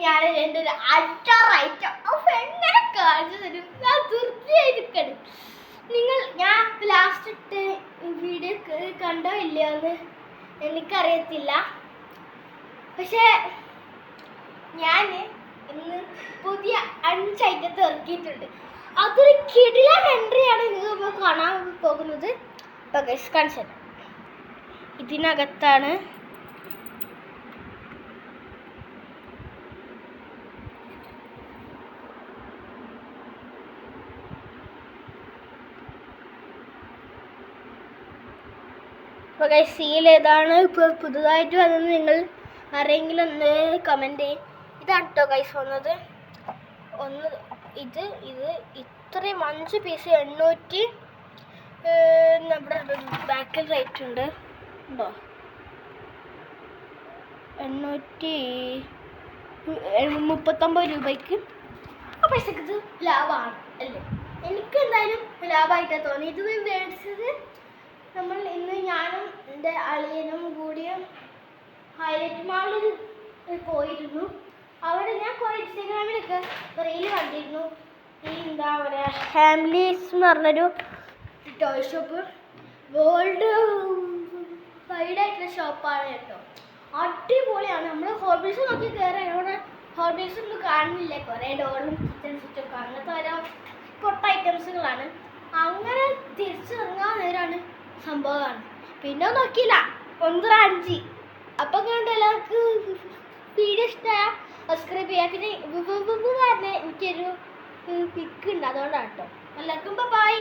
ഞാൻ എൻ്റെ ഒരു അറ്റാറൈറ്റം അപ്പം എങ്ങനെ കാണിച്ചു തരും? ഞാൻ തീർച്ചയായിട്ടും നിങ്ങൾ ഞാൻ ലാസ്റ്റ് ഇട്ട് വീഡിയോ കണ്ടോ ഇല്ലയോ എന്ന് എനിക്കറിയത്തില്ല. പക്ഷേ ഞാൻ ഇന്ന് പുതിയ 5 ഐറ്റത്തെ ഇറക്കിയിട്ടുണ്ട്. അതൊരു കിടിലൻ എൻട്രിയാണ് നിങ്ങൾ കാണാൻ പോകുന്നത്. കാണിച്ചു തരാം. ഇതിനകത്താണ് അപ്പോൾ ഗൈസ് സീൽ ഏതാണ് ഇപ്പോൾ പുതുതായിട്ട് വന്നത് നിങ്ങൾ ആരെങ്കിലും ഒന്ന് കമൻറ്റ് ചെയ്യും. ഇതാണ് കേട്ടോ ഗൈസ് വന്നത്. ഇത് ഇത്രയും 5 പീസ് 800 നമ്മുടെ ബാക്കിൽ റേറ്റ് ഉണ്ട് ഉണ്ടോ 839 രൂപയ്ക്ക്. ആ പൈസക്ക് ഇത് ലാഭമാണ് അല്ലേ? എനിക്ക് എന്തായാലും ലാഭമായിട്ടാണ് തോന്നി. ഇത് മേടിച്ചത് നമ്മൾ ഇന്ന് ഞാനും എൻ്റെ അളിയനും കൂടി ഹൈലൈറ്റ് മാളിൽ പോയിരുന്നു. അവിടെ ഞാൻ കുറേ ഇൻസ്റ്റാഗ്രാമിലൊക്കെ റീൽ കണ്ടിരുന്നു. ഈ എന്താ പറയുക ഫാമിലീസ് എന്ന് പറഞ്ഞൊരു ടോയ് ഷോപ്പ് വേൾഡ് വൈഡ് ആയിട്ടുള്ള ഷോപ്പാണ് കേട്ടോ. അടിപൊളിയാണ്. നമ്മൾ ഹോബീസ് നോക്കി കയറാൻ അവിടെ ഹോബീസ് ഒന്നും കാണുന്നില്ല. കുറേ ഡോറും കിച്ചൺ സെറ്റൊക്കെ അങ്ങനത്തെ ഓരോ പൊട്ട ഐറ്റംസുകളാണ്. അങ്ങനെ തിരിച്ചിറങ്ങാൻ നേരമാണ് സംഭവമാണ്. പിന്നെ നോക്കിയില്ല 1.5. അപ്പം കണ്ട് എല്ലാവർക്കും വീഡിയോ ഇഷ്ടമായ സബ്സ്ക്രൈബ് ചെയ്യുക. പിന്നെ കാരണം എനിക്കൊരു പിക്ക് ഉണ്ട്, അതുകൊണ്ടാണ് കേട്ടോ. എല്ലാവർക്കും ബൈ.